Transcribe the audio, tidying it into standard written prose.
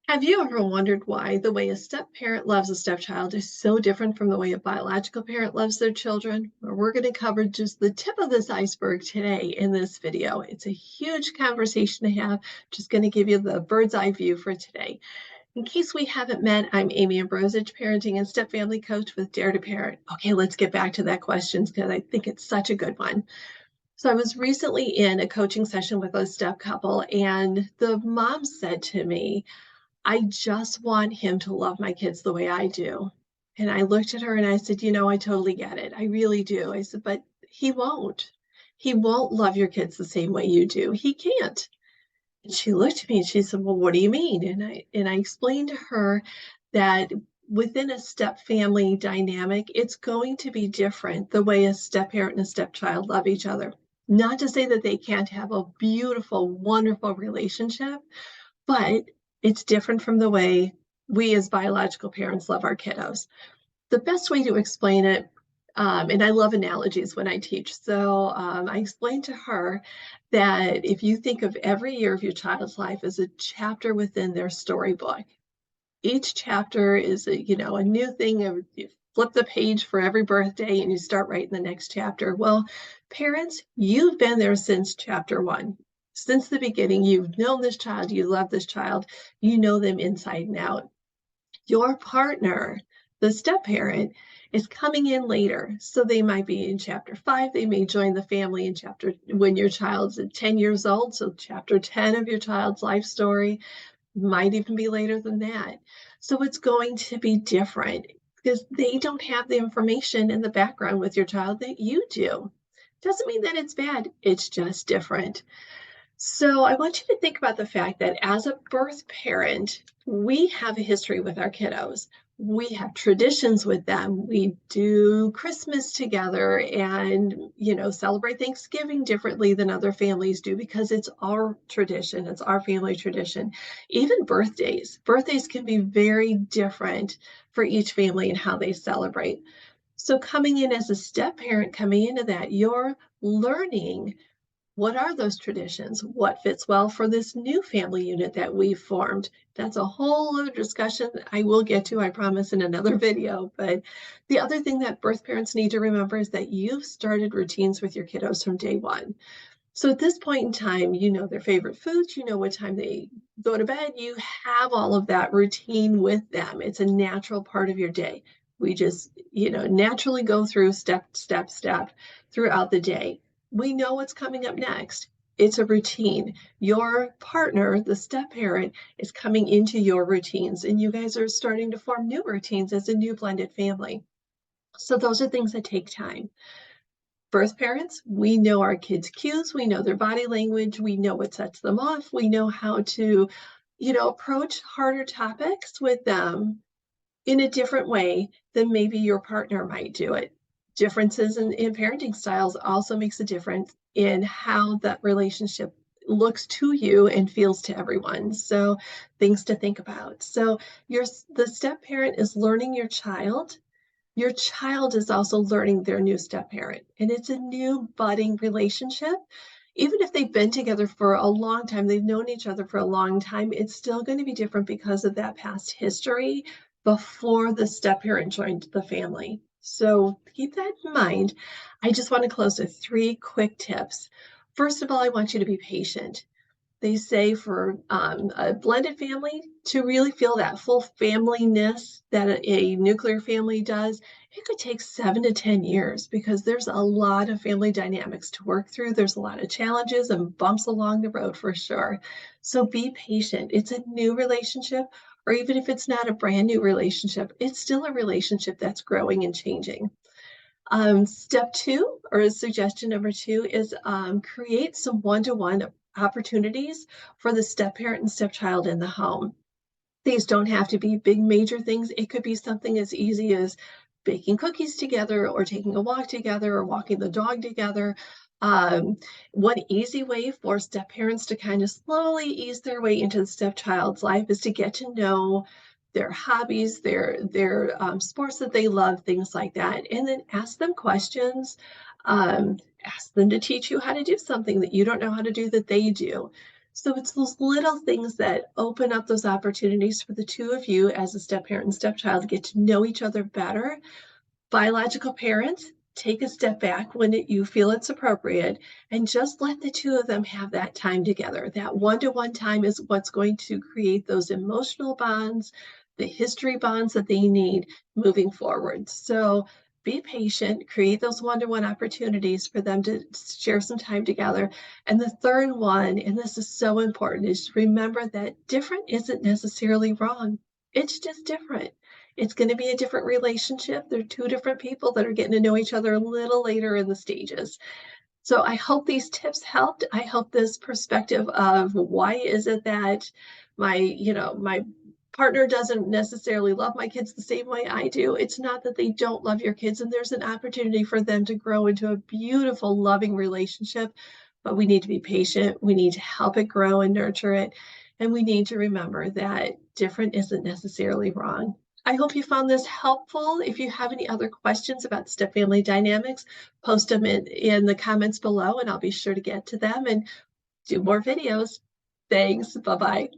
Have you ever wondered why the way a step parent loves a stepchild is so different from the way a biological parent loves their children? Well, we're going to cover just the tip of this iceberg today in this video. It's a huge conversation to have. Just going to give you the bird's eye view for today. In case we haven't met, I'm Amy Ambrosich, parenting and step family coach with Dare to Parent. Okay, let's get back to that question because I think it's such a good one. So I was recently in a coaching session with a step couple, and the mom said to me, I just want him to love my kids the way I do. And I looked at her and I said, I totally get it. I really do. I said, but he won't. He won't love your kids the same way you do. He can't. And she looked at me and she said, well, what do you mean? And I explained to her that within a step family dynamic, it's going to be different the way a step parent and a stepchild love each other. Not to say that they can't have a beautiful, wonderful relationship, but it's different from the way we as biological parents love our kiddos. The best way to explain it, and I love analogies when I teach. So I explained to her that if you think of every year of your child's life as a chapter within their storybook, each chapter is a new thing. You flip the page for every birthday and you start writing the next chapter. Well, parents, you've been there since chapter one. Since the beginning, you've known this child, you love this child, you know them inside and out. Your partner, the step parent, is coming in later. So they might be in chapter 5. They may join the family in chapter when your child's at 10 years old. So chapter 10 of your child's life story might even be later than that. So it's going to be different because they don't have the information in the background with your child that you do. Doesn't mean that it's bad. It's just different. So I want you to think about the fact that as a birth parent, we have a history with our kiddos. We have traditions with them. We do Christmas together and, celebrate Thanksgiving differently than other families do because it's our tradition. It's our family tradition. Even birthdays. Birthdays can be very different for each family and how they celebrate. So coming in as a step parent, coming into that, you're learning what are those traditions? What fits well for this new family unit that we've formed? That's a whole other discussion I will get to, I promise, in another video. But the other thing that birth parents need to remember is that you've started routines with your kiddos from day one. So at this point in time, you know their favorite foods, you know what time they go to bed, you have all of that routine with them. It's a natural part of your day. We just, naturally go through step throughout the day. We know what's coming up next. It's a routine. Your partner, the step parent, is coming into your routines, and you guys are starting to form new routines as a new blended family. So those are things that take time. Birth parents, we know our kids' cues, we know their body language, we know what sets them off, we know how to, approach harder topics with them in a different way than maybe your partner might do it. Differences in parenting styles also makes a difference in how that relationship looks to you and feels to everyone. So things to think about. So the step parent is learning your child. Your child is also learning their new step parent, and it's a new budding relationship. Even if they've been together for a long time, they've known each other for a long time, it's still going to be different because of that past history before the step parent joined the family. So keep that in mind. I just want to close with 3 quick tips. First of all, I want you to be patient. They say for a blended family to really feel that full familyness that a nuclear family does, it could take 7 to 10 years because there's a lot of family dynamics to work through. There's a lot of challenges and bumps along the road for sure. So be patient. It's a new relationship, or even if it's not a brand new relationship, it's still a relationship that's growing and changing. Step 2, or suggestion number 2, is create some one-to-one opportunities for the step parent and stepchild in the home. These don't have to be big major things. It could be something as easy as baking cookies together or taking a walk together or walking the dog together. One easy way for step parents to kind of slowly ease their way into the stepchild's life is to get to know their hobbies, their sports that they love, things like that, and then ask them questions. Ask them to teach you how to do something that you don't know how to do that they do. So it's those little things that open up those opportunities for the two of you as a step parent and stepchild to get to know each other better. Biological parents, take a step back when you feel it's appropriate and just let the two of them have that time together. That one-to-one time is what's going to create those emotional bonds, the history bonds that they need moving forward. So be patient, create those one-to-one opportunities for them to share some time together. And the third one, and this is so important, is remember that different isn't necessarily wrong. It's just different. It's going to be a different relationship. They're two different people that are getting to know each other a little later in the stages. So I hope these tips helped. I hope this perspective of why is it that my partner doesn't necessarily love my kids the same way I do. It's not that they don't love your kids, and there's an opportunity for them to grow into a beautiful, loving relationship. But we need to be patient. We need to help it grow and nurture it. And we need to remember that different isn't necessarily wrong. I hope you found this helpful. If you have any other questions about step family dynamics, post them in the comments below, and I'll be sure to get to them and do more videos. Thanks. Bye-bye.